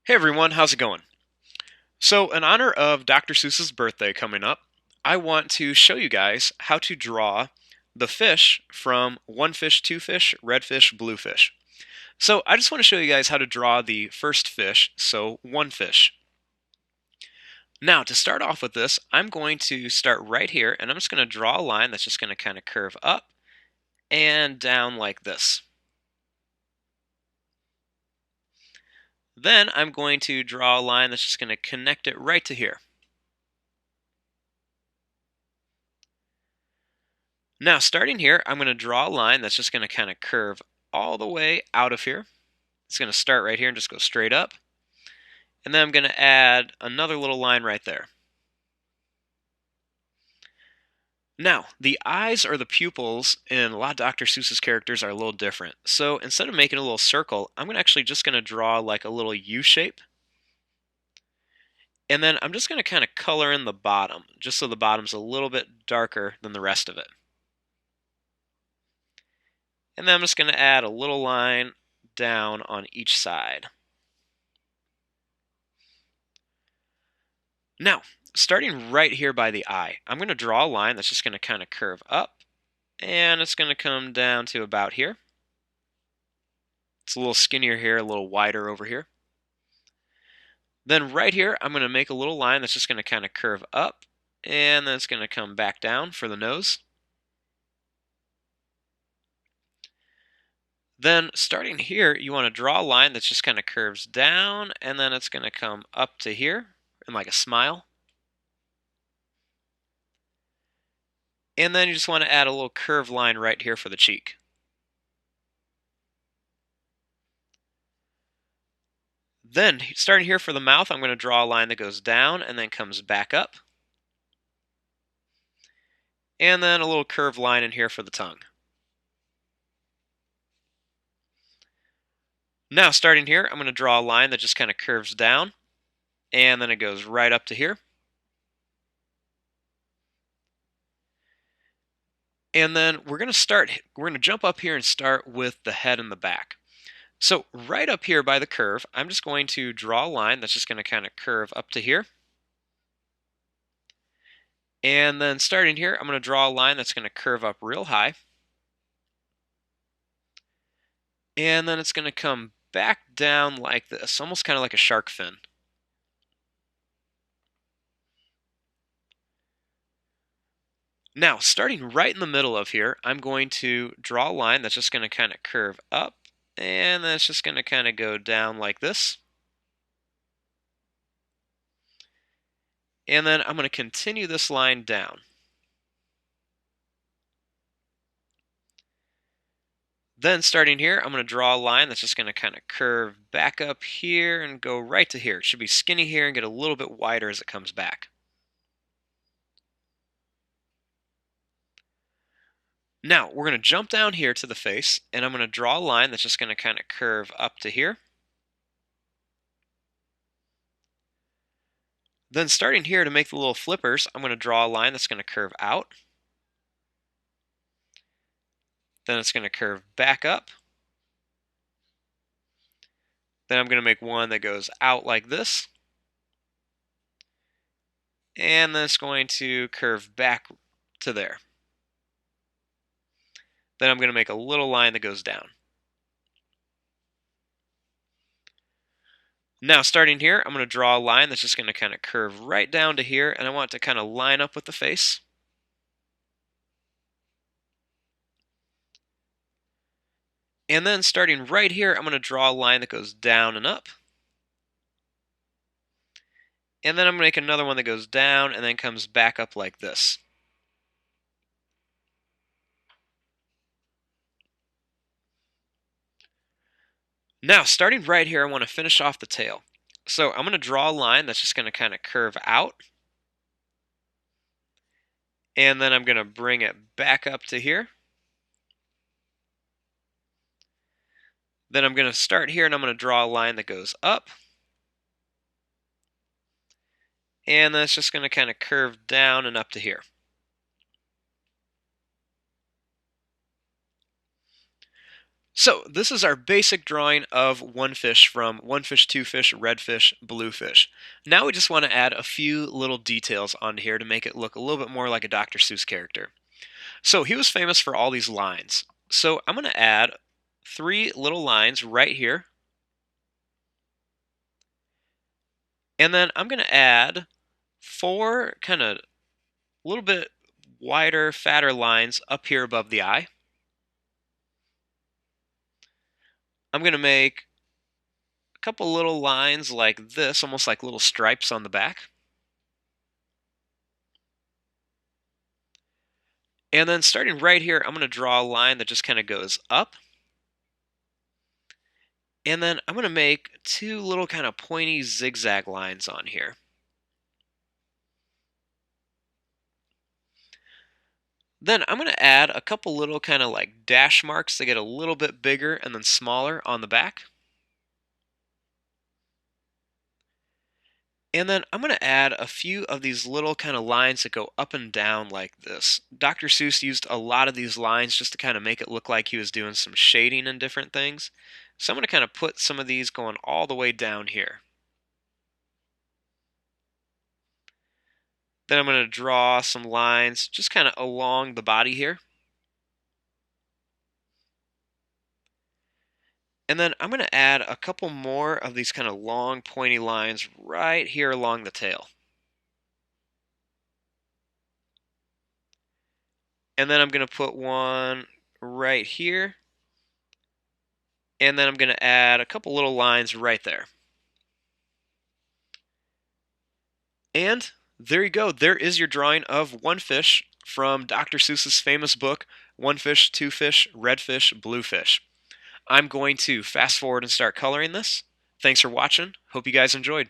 Hey everyone, how's it going? So, in honor of Dr. Seuss's birthday coming up, I want to show you guys how to draw the fish from one fish, two fish, red fish, blue fish. So, I just want to show you guys how to draw the first fish, so one fish. Now, to start off with this, I'm going to start right here and I'm just going to draw a line that's just going to kind of curve up and down like this. Then I'm going to draw a line that's just going to connect it right to here. Now, starting here, I'm going to draw a line that's just going to kind of curve all the way out of here. It's going to start right here and just go straight up. And then I'm going to add another little line right there. Now, the eyes or the pupils in a lot of Dr. Seuss's characters are a little different. So instead of making a little circle, I'm actually just going to draw like a little U shape. And then I'm just going to kind of color in the bottom, just so the bottom's a little bit darker than the rest of it. And then I'm just going to add a little line down on each side. Now, starting right here by the eye, I'm going to draw a line that's just going to kind of curve up, and it's going to come down to about here. It's a little skinnier here, a little wider over here. Then right here, I'm going to make a little line that's just going to kind of curve up, and then it's going to come back down for the nose. Then starting here, you want to draw a line that's just kind of curves down, and then it's going to come up to here in like a smile. And then you just want to add a little curved line right here for the cheek. Then, starting here for the mouth, I'm going to draw a line that goes down and then comes back up. And then a little curved line in here for the tongue. Now, starting here, I'm going to draw a line that just kind of curves down, and then it goes right up to here. And then we're going to jump up here and start with the head and the back. So right up here by the curve, I'm just going to draw a line that's just going to kind of curve up to here. And then starting here, I'm going to draw a line that's going to curve up real high. And then it's going to come back down like this, almost kind of like a shark fin. Now, starting right in the middle of here, I'm going to draw a line that's just going to kind of curve up, and then it's just going to kind of go down like this. And then I'm going to continue this line down. Then starting here, I'm going to draw a line that's just going to kind of curve back up here and go right to here. It should be skinny here and get a little bit wider as it comes back. Now, we're going to jump down here to the face, and I'm going to draw a line that's just going to kind of curve up to here. Then starting here to make the little flippers, I'm going to draw a line that's going to curve out. Then it's going to curve back up. Then I'm going to make one that goes out like this. And then it's going to curve back to there. Then I'm going to make a little line that goes down. Now starting here, I'm going to draw a line that's just going to kind of curve right down to here, and I want it to kind of line up with the face. And then starting right here, I'm going to draw a line that goes down and up. And then I'm going to make another one that goes down and then comes back up like this. Now, starting right here, I want to finish off the tail. So I'm going to draw a line that's just going to kind of curve out. And then I'm going to bring it back up to here. Then I'm going to start here and I'm going to draw a line that goes up. And then it's just going to kind of curve down and up to here. So this is our basic drawing of one fish from one fish, two fish, red fish, blue fish. Now we just want to add a few little details on here to make it look a little bit more like a Dr. Seuss character. So he was famous for all these lines. So I'm going to add 3 little lines right here. And then I'm going to add 4 kind of a little bit wider, fatter lines up here above the eye. I'm going to make a couple little lines like this, almost like little stripes on the back. And then starting right here, I'm going to draw a line that just kind of goes up. And then I'm going to make 2 little kind of pointy zigzag lines on here. Then I'm going to add a couple little kind of like dash marks that get a little bit bigger and then smaller on the back. And then I'm going to add a few of these little kind of lines that go up and down like this. Dr. Seuss used a lot of these lines just to kind of make it look like he was doing some shading and different things. So I'm going to kind of put some of these going all the way down here. Then I'm going to draw some lines just kind of along the body here. And then I'm going to add a couple more of these kind of long pointy lines right here along the tail. And then I'm going to put one right here. And then I'm going to add a couple little lines right there. And there you go. There is your drawing of one fish from Dr. Seuss's famous book, One Fish, Two Fish, Red Fish, Blue Fish. I'm going to fast forward and start coloring this. Thanks for watching. Hope you guys enjoyed.